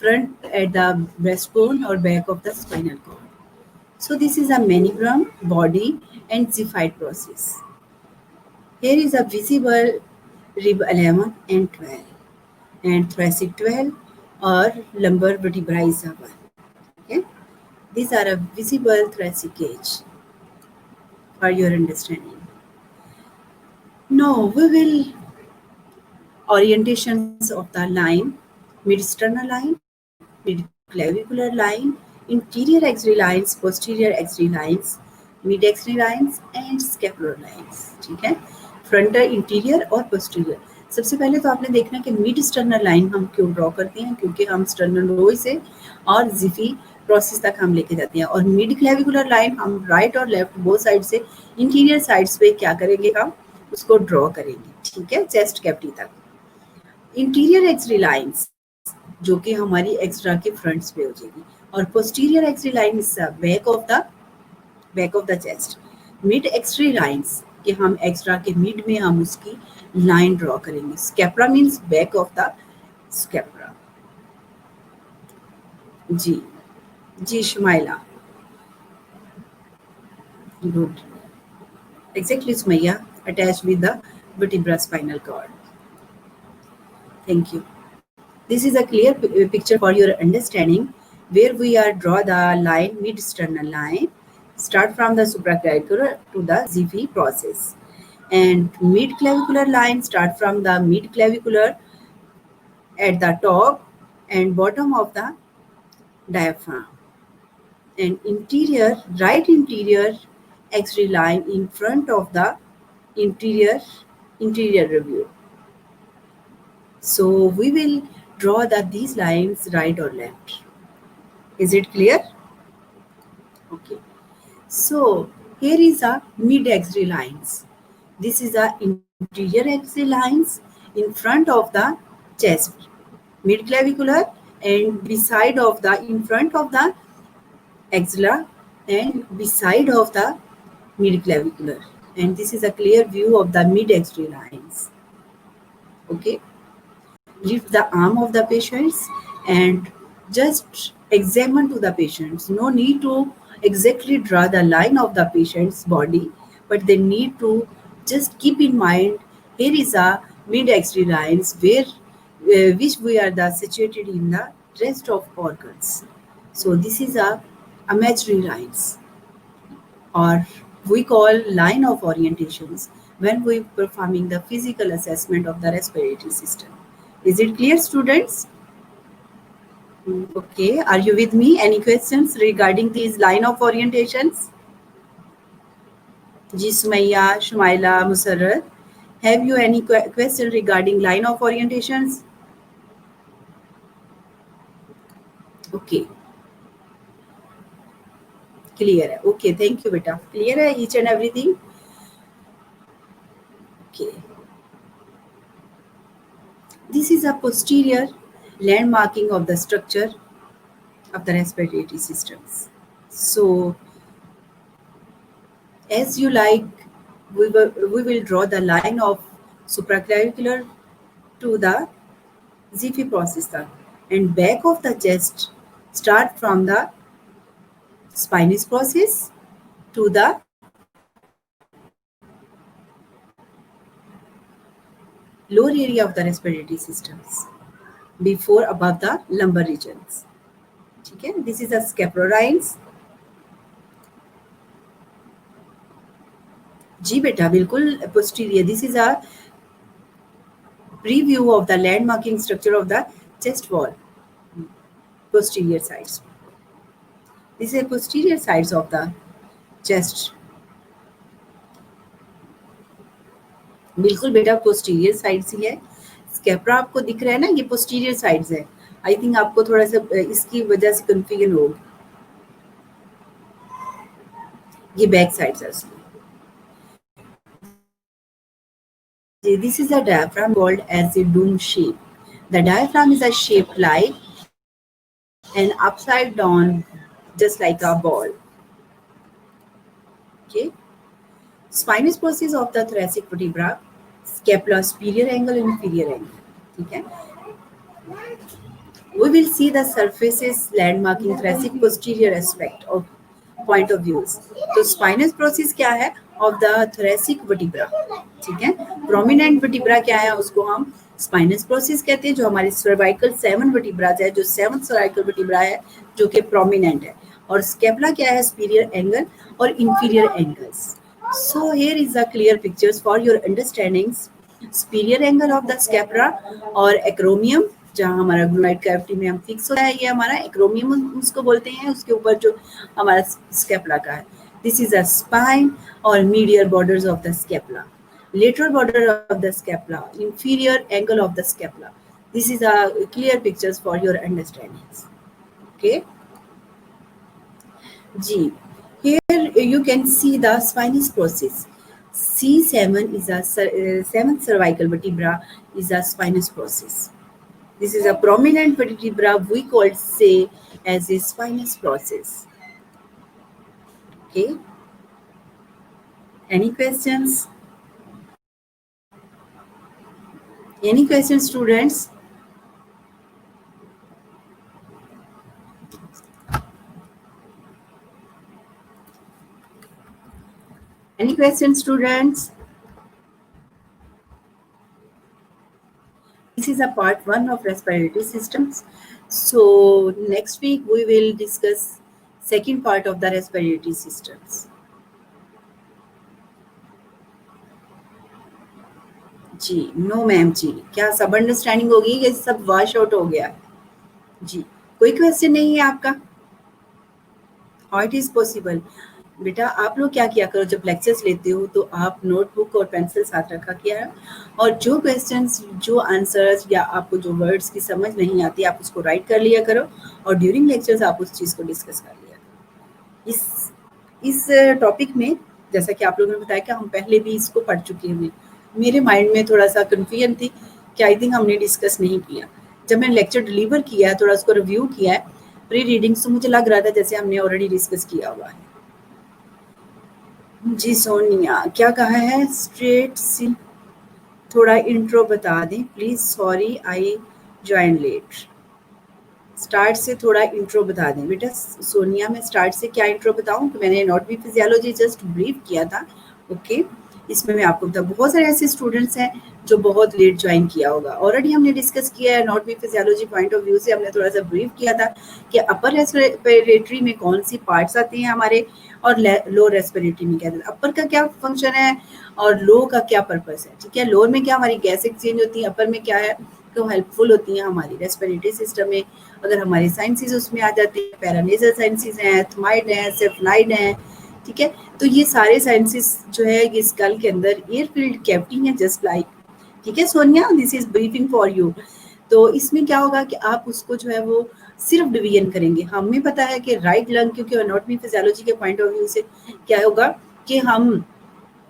front at the breastbone or back of the spinal cord. So this is a manibrum, body and Ziphite process. Here is a visible rib 11 and 12 and thoracic 12 or lumbar vertebrae is a 1. Okay. These are a visible thoracic cage for your understanding. Now we will orientations of the line, mid-sternal line, mid-clavicular line, interior axillary lines, posterior axillary lines, mid-axillary lines and scapular lines. ठीक है. Frontal, interior और posterior. सबसे पहले तो आपने देखना कि mid sternal line हम क्यों ड्रॉ करते हैं, क्योंकि हम स्टर्नल लोई से और जिफी प्रोसेस तक हम लेके जाते हैं. और मिड क्लेविकुलर लाइन हम राइट और लेफ्ट बोथ साइड से इंटीरियर साइड्स पे क्या करेंगे, हम उसको ड्रॉ करेंगे. ठीक है. चेस्ट कैविटी तक. इंटीरियर एक्सरी लाइंस जो कि हमारी एक्स्ट्रा के फ्रंट्स पे हो जाएगी और posterior axillary line is back of the chest. Mid axillary lines कि हम एक्स्ट्रा के मिड में हम उसकी लाइन ड्रॉ करेंगे. Scapula means back of the scapula. जी जी Shumaila. Good. Exactly, Sumaya, attached with the vertebra spinal cord. Thank you. This is a clear picture for your understanding where we are draw the line, mid-sternal line, start from the supraclavicular to the Ziphie process. And mid-clavicular line start from the mid-clavicular at the top and bottom of the diaphragm. And interior, right interior X-ray line in front of the interior review. So we will draw these lines right or left. Is it clear? Okay. So here is a mid X-ray lines. This is a interior X-ray lines in front of the chest, mid clavicular and beside of the in front of the axilla and beside of the mid clavicular. And this is a clear view of the mid X-ray lines. Okay. Lift the arm of the patients and just examine to the patients. No need to exactly draw the line of the patient's body, but they need to just keep in mind here is a mid X-ray lines where which we are the situated in the rest of organs. So this is a imaginary lines or we call line of orientations when we performing the physical assessment of the respiratory system. Is it clear, students? Okay. Are you with me? Any questions regarding these line of orientations? Ji Sumaya, Shumaila, Musarrat. Have you any question regarding line of orientations? Okay. Clear है, okay, thank you बेटा, clear है each and everything, okay. This is a posterior landmarking of the structure of the respiratory systems. So, as you like, we will draw the line of supraclavicular to the Ziphy processor, and back of the chest start from the spinous process to the lower area of the respiratory systems before above the lumbar regions. ठीक है, this is a scapularines. जी बेटा बिल्कुल posterior. This is a preview of the landmarking structure of the chest wall, posterior sides. This is a posterior sides of the chest. बिल्कुल बेटा posterior sides ही है, स्केपरा आपको दिख रहा है ना, ये पोस्टीरियर साइड्स है। आई थिंक आपको थोड़ा सा इसकी वजह से कंफ्यूजन हो, ये बैक साइड्स है उसकी। This is a diaphragm called as a dome shape. The diaphragm is a shape like an upside down, just like a ball. Okay. Spinous process of the thoracic vertebra, scapula superior angle, inferior angle. ठीक है. We will see the surfaces landmarking thoracic posterior aspect of point of views. तो spinous process क्या है of the thoracic vertebra, ठीक है. Prominent vertebra क्या है, उसको हम spinous process कहते हैं, जो हमारे cervical 7 vertebra है, जो 7th cervical vertebra है जो कि prominent है, और scapula क्या है, superior angle और inferior angles. So here is the clear pictures for your understandings. Superior angle of the scapula और acromion, जहाँ हमारा ग्लूनाइड कैविटी में हम फिक्स होता है, ये हमारा एक्रोमियम उसको बोलते हैं, उसके ऊपर जो हमारा स्केपुला का है. दिस इज अ स्पाइन और medial borders of the scapula, lateral border of the scapula, inferior angle of the scapula. This is a clear pictures for your understandings. Okay. G. Here you can see the spinous process. C7 is a 7th cervical vertebra is a spinous process. This is a prominent vertebra we call say as a spinous process. Okay. Any questions? Any questions, students? Any questions, students? This is a part 1 of respiratory systems. So next week we will discuss second part of the respiratory systems. जी no ma'am जी, क्या सब understanding होगी कि सब wash out हो गया जी? कोई क्वेश्चन नहीं है आपका? How it is possible? बेटा आप लोग क्या किया करो, जब लेक्चर्स लेते हो तो आप नोटबुक और पेंसिल साथ रखा किया, और जो क्वेश्चंस, जो आंसर्स या आपको जो वर्ड्स की समझ नहीं आती आप उसको राइट कर लिया करो, और ड्यूरिंग लेक्चर्स आप उस चीज़ को डिस्कस कर लिया करो. इस टॉपिक में जैसा कि आप लोगों ने बताया कि हम पहले भी इसको पढ़ चुके हैं, मेरे माइंड में थोड़ा सा कन्फ्यूजन थी कि आई थिंक हमने डिस्कस नहीं किया. जब मैंने लेक्चर डिलीवर किया है, थोड़ा उसको रिव्यू किया है प्री रीडिंग, तो मुझे लग रहा था जैसे हमने ऑलरेडी डिस्कस किया हुआ है. जी सोनिया क्या कहा है, स्ट्रेट सी थोड़ा इंट्रो बता दें please, sorry I join late. Start से थोड़ा इंट्रो बता दें बेटा. सोनिया मैं स्टार्ट से क्या इंट्रो बताऊं, कि मैंने एनाटॉमी फिजियोलॉजी जस्ट ब्रीफ किया था. ओके इसमें मैं आपको बता, बहुत सारे ऐसे स्टूडेंट्स हैं जो बहुत लेट ज्वाइन किया होगा. ऑलरेडी हमने डिस्कस किया है anatomy physiology point of view से, हमने थोड़ा सा ब्रीफ किया था कि अपर रेस्पिरेटरी में कौन सी पार्ट्स आती हैं हमारे, और लोअर रेस्पिरेटरी में क्या, अपर का क्या फंक्शन है और लो का क्या पर्पस है. ठीक है, लोअर में क्या हमारी गैस एक्सचेंज होती है, अपर में क्या है तो हेल्पफुल होती हैं हमारी रेस्पिरेटरी सिस्टम में. अगर हमारे साइंसेस उसमें आ जाते हैं, पैरानेजल साइंसेस हैं, थमाइड हैं, सेफनाइड हैं, ठीक है, तो ये सारे साइंसेस जो है ये स्कल के अंदर एयर फील्ड कैविटी है जस्ट लाइक. ठीक है Sonia, this is briefing for you. तो इसमें क्या होगा कि आप उसको जो है वो सिर्फ डिवीजन करेंगे। हमें पता है कि राइट लंग, क्योंकि एनाटॉमी फिजियोलॉजी के पॉइंट ऑफ व्यू से क्या होगा कि हम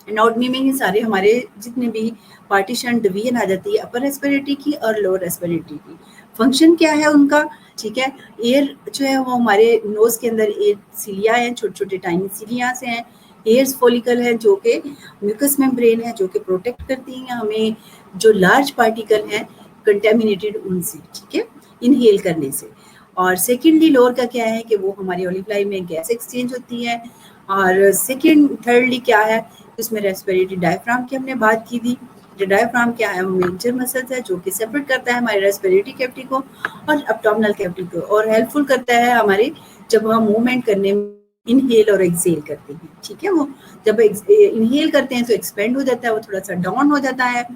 एनाटॉमी में ही सारे हमारे जितने भी पार्टीशन डिवीजन आ जाती है अपर रेस्पिरेटरी की और लोअर रेस्पिरेटरी की। फंक्शन क्या है उनका, ठीक है। एयर जो है वो हमारे नोज के अंदर एयर सीलिया है, छोटे छोटे टाइनी सीलिया से हैं। हेयर्स फॉलिकल है जो कि म्यूकस मेम्ब्रेन है, जो कि प्रोटेक्ट करती हैं हमें जो लार्ज पार्टिकल हैं कंटेमिनेटेड उनसे, ठीक है, इनहेल करने से। और सेकेंडली लोअर का क्या है कि वो हमारी ओलिफ्लाई में गैस एक्सचेंज होती है। और सेकेंड थर्डली क्या है, उसमें रेस्पिरेटरी डायफ्राम की हमने बात की थी। जो डायफ्राम क्या है, वो मेजर मसल्स है जो कि सेपरेट करता है हमारे रेस्पिरेटरी कैविटी को और एब्डोमिनल कैविटी को, और हेल्पफुल करता है हमारे जब हम मूवमेंट करने में इनहेल और एक्सहेल करते हैं, ठीक है। वो जब इनहेल करते हैं तो एक्सपेंड हो जाता है, वो थोड़ा सा डाउन हो जाता है,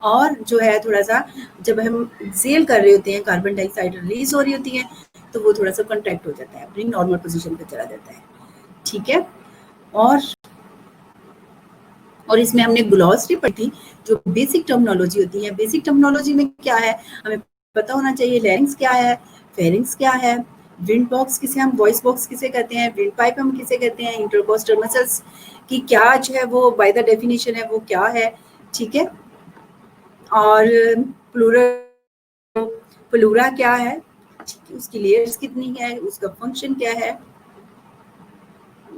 और जो है थोड़ा सा जब हम एक्सहेल कर रहे होते हैं कार्बन डाइऑक्साइड रिलीज हो रही होती है तो वो थोड़ा सा कंट्रैक्ट हो जाता है, अपनी नॉर्मल पोजीशन पे चला जाता है, ठीक है। और इसमें हमने ग्लॉसरी पढ़ी जो बेसिक टर्मिनोलॉजी होती है। बेसिक टर्मिनोलॉजी में क्या है, हमें पता होना चाहिए लैरिंक्स क्या है, फेरिंक्स क्या है, विंड बॉक्स किसे हम वॉइस बॉक्स किसे कहते हैं, विंड पाइप हम किसे कहते हैं, इंटरकोस्टल मसल्स की क्या जो है वो बाय द डेफिनेशन है वो क्या है, ठीक है। और प्लूरा क्या है, उसकी लेयर्स कितनी है, उसका फंक्शन क्या है।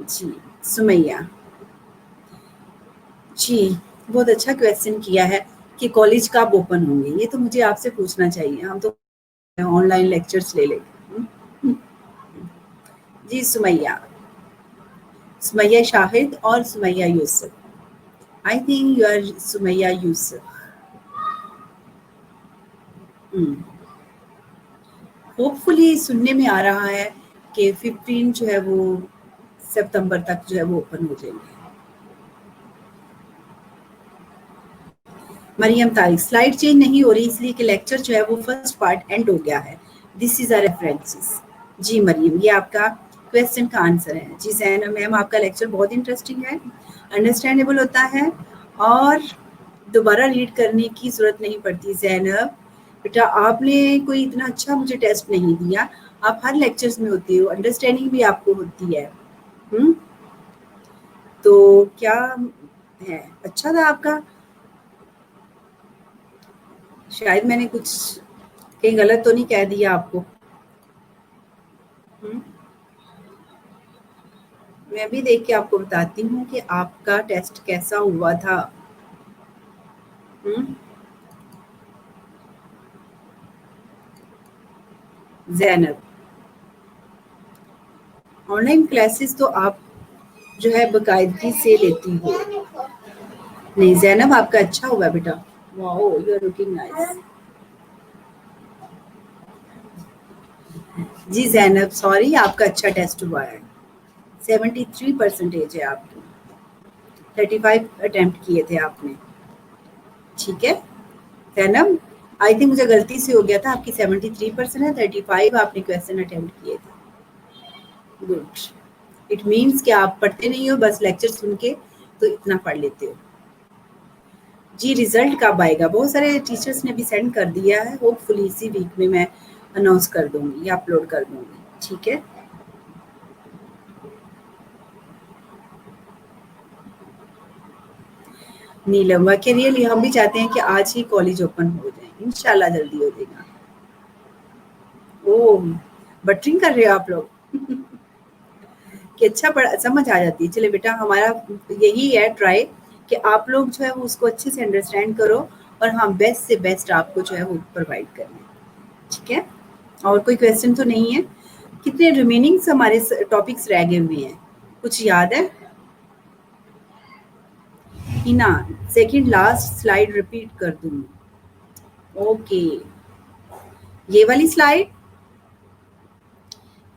जी सुमैया जी, बहुत अच्छा क्वेश्चन किया है कि कॉलेज कब ओपन होंगे। ये तो मुझे आपसे पूछना चाहिए, हम तो ऑनलाइन लेक्चर्स ले लेंगे। जी सुमैया, सुमैया शाहिद और Sumaiya Yusuf. I think you are Sumaiya Yusuf. Hopefully सुनने में आ रहा है कि 15 जो है वो सितंबर तक जो है वो ओपन हो जाएंगे। मरियम तारिक, स्लाइड चेंज नहीं हो रही इसलिए कि लेक्चर जो है वो फर्स्ट पार्ट एंड हो गया है। This is our references. जी मरियम, ये आपका क्वेश्चन का आंसर है। जी जैन मैम, आपका लेक्चर बहुत इंटरेस्टिंग है, अंडरस्टैंडेबल होता है और दोबारा रीड करने की जरूरत नहीं पड़ती। जैनब बेटा, आपने कोई इतना अच्छा मुझे टेस्ट नहीं दिया, आप हर लेक्चर्स में होती हो, अंडरस्टैंडिंग भी आपको होती है। तो क्या है, अच्छा था आपका। शायद मैंने कुछ कहीं गलत तो नहीं कह दिया आपको। मैं भी देख के आपको बताती हूँ कि आपका टेस्ट कैसा हुआ था। जैनब, ऑनलाइन क्लासेस तो आप जो है बकायदगी से लेती हो। नहीं जैनब, आपका अच्छा हुआ बेटा। Wow, you are looking nice. जी जैनब सॉरी, आपका अच्छा टेस्ट हुआ है। 73% है आपकी, 35 अटेम्प्ट किए थे आपने, ठीक है। जैनब आई थिंक मुझे गलती से हो गया था, आपकी 73% है, 35 आपने क्वेश्चन अटेम्प्ट किए थे। गुड, इट मीन्स कि आप पढ़ते नहीं हो, बस लेक्चर सुन के तो इतना पढ़ लेते हो। जी रिजल्ट कब आएगा, बहुत सारे टीचर्स ने भी सेंड कर दिया है, होपफुली इसी वीक में मैं अनाउंस कर दूंगी या अपलोड कर दूंगी, ठीक है। नीलम वाकई रियली हम भी चाहते हैं कि आज ही कॉलेज ओपन हो जाए, इंशाल्लाह जल्दी हो जाएगा। ओह, बटरिंग कर रहे हो आप लोग। कि अच्छा पढ़ा समझ आ जाती है। चले बेटा, हमारा यही है ट्राई कि आप लोग जो है वो उसको अच्छे से अंडरस्टैंड करो और हम बेस्ट से बेस्ट आपको जो है वो प्रोवाइड करें, ठीक है। और कोई क्वेश्चन तो नहीं है। कितने रिमेनिंग्स हमारे टॉपिक्स रह गए हुए हैं, कुछ याद है? Hina, second last slide repeat कर दूँ? ओके, ये वाली स्लाइड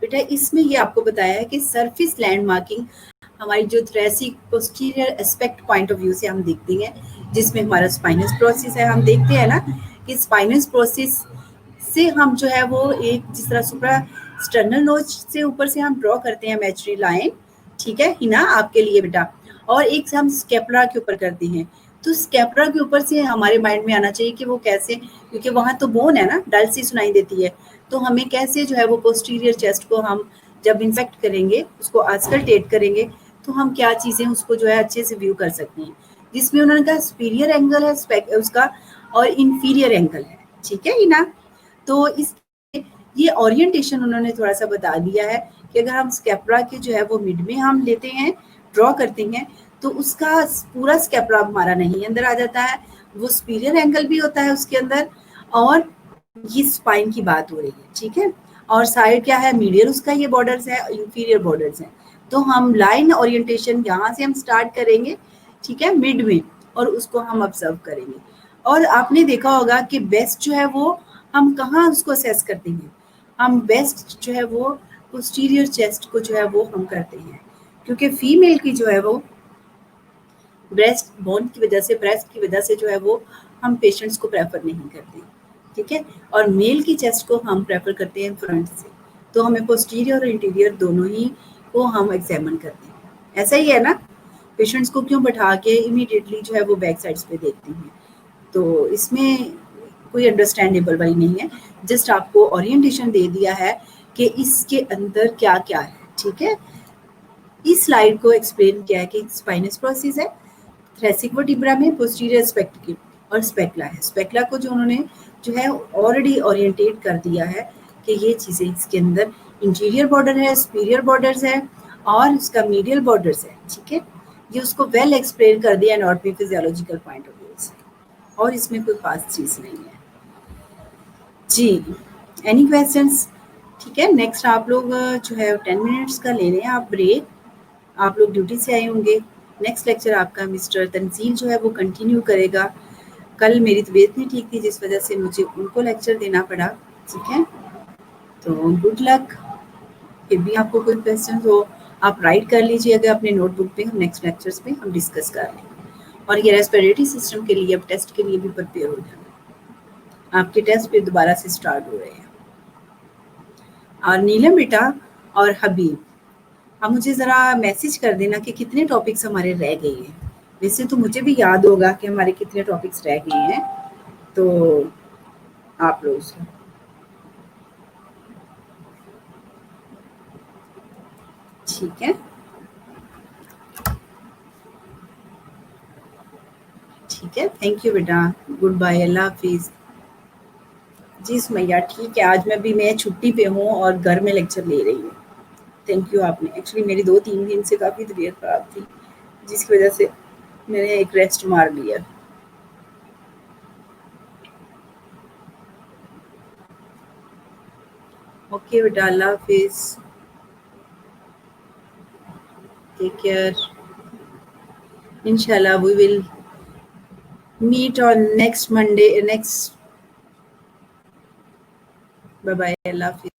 बेटा, इसमें ये आपको बताया है कि सरफेस लैंड मार्किंग हमारी जो thoracic posterior aspect point of view से हम देखते हैं, जिसमें हमारा स्पाइनस प्रोसेस है। हम देखते हैं ना कि स्पाइनस प्रोसेस से हम जो है वो एक जिस तरह सुप्रा स्टर्नल नोज से ऊपर से हम ड्रॉ करते हैं इमेजिनरी लाइन, ठीक है हिना आपके लिए बेटा, और एक से हम स्केपुला के ऊपर करते हैं। तो स्कैपुला के ऊपर से हमारे माइंड में आना चाहिए कि वो कैसे, क्योंकि वहां तो बोन है ना, डल सी सुनाई देती है, तो हमें कैसे जो है वो पोस्टीरियर चेस्ट को हम जब इंस्पेक्ट करेंगे, उसको आस्कल्टेट करेंगे, तो हम क्या चीजें उसको जो है अच्छे से व्यू कर सकते हैं, जिसमें उन्होंने कहा सुपीरियर एंगल है उसका और इंफीरियर एंगल है, ठीक है ना। तो इस ये ओरिएंटेशन उन्होंने थोड़ा सा बता दिया है कि अगर हम स्कैपुला के जो है वो मिड में हम लेते हैं, ड्रॉ करते हैं, तो उसका पूरा स्कैपुला हमारा नहीं अंदर आ जाता है, वो सुपीरियर एंगल भी होता है उसके अंदर, और ये स्पाइन की बात हो रही है, ठीक है। और साइड क्या है, मीडियल उसका ये बॉर्डर्स है, इंफीरियर बॉर्डर्स है। तो हम लाइन ओरिएंटेशन यहाँ से हम स्टार्ट करेंगे, ठीक है, मिड में, और उसको हम ऑब्जर्व करेंगे। और आपने देखा होगा कि बेस्ट जो है वो हम कहाँ उसको असेस करते हैं, हम बेस्ट जो है वो पोस्टीरियर चेस्ट को जो है वो हम करते हैं, क्योंकि फीमेल की जो है वो ब्रेस्ट बोन की वजह से, ब्रेस्ट की वजह से जो है वो हम पेशेंट्स को प्रेफर नहीं करते, ठीक है। और मेल की चेस्ट को हम प्रेफर करते हैं फ्रंट से, तो हमें पोस्टीरियर और इंटीरियर दोनों ही को हम एग्जामिन करते हैं। ऐसा ही है ना, पेशेंट्स को क्यों बैठा के इमीडिएटली जो है वो बैक साइड्स पे देखते हैं, तो इसमें कोई अंडरस्टैंडेबल वाली नहीं है, जस्ट आपको ओरिएंटेशन दे दिया है कि इसके अंदर क्या क्या है, ठीक है। इस स्लाइड को एक्सप्लेन किया है कि स्पाइनस प्रोसेस है, थ्रेसिक वर्टिब्रा में पोस्टीरियर स्पेक्टिकल और स्पेक्ला है। स्पेक्ला को जो उन्होंने जो है ऑलरेडी ओरिएंटेट कर दिया है कि ये चीज़ें इसके अंदर इंटीरियर बॉर्डर है, सुपीरियर बॉर्डर्स है और इसका मीडियल बॉर्डर्स है, ठीक है। ये उसको वेल एक्सप्लेन कर दिया anatomy physiological point of view से, और इसमें कोई खास चीज़ नहीं है जी। Any questions? ठीक है, नेक्स्ट आप लोग जो है 10 मिनट्स का ले लें आप ब्रेक, आप लोग ड्यूटी से आए होंगे। नेक्स्ट लेक्चर आपका मिस्टर तंजील जो है वो कंटिन्यू करेगा। कल मेरी तबीयत नहीं ठीक थी जिस वजह से मुझे उनको लेक्चर देना पड़ा, ठीक है। तो गुड लक। फिर भी आपको कोई क्वेश्चन हो आप राइट कर लीजिएगा अपने नोटबुक पे, हम नेक्स्ट लेक्चर्स पे हम डिस्कस कर लेंगे। और ये रेस्पिरेटरी सिस्टम के लिए अब टेस्ट के लिए भी प्रिपेयर हो जाना, आपके टेस्ट फिर दोबारा से स्टार्ट हो रहे हैं। और नीलम बेटा और हबीब, आप मुझे ज़रा मैसेज कर देना कि कितने टॉपिक्स हमारे रह गए हैं। वैसे तो मुझे भी याद होगा कि हमारे कितने टॉपिक्स रह गए हैं, तो आप लोग ठीक है, ठीक है, थैंक यू बेटा, गुड बाय, अल्लाह हाफिज़। जी सुमैया ठीक है, आज मैं छुट्टी पे हूँ और घर में लेक्चर ले रही हूँ। थैंक यू, आपने एक्चुअली मेरी 2-3 दिन से काफ़ी तबीयत ख़राब थी, जिसकी वजह से मैंने एक रेस्ट मार लिया। ओके बेटा, अल्लाह हाफिज़, टेक केयर, इंशाल्लाह we will meet on next Monday, next, bye bye, Allah Hafiz.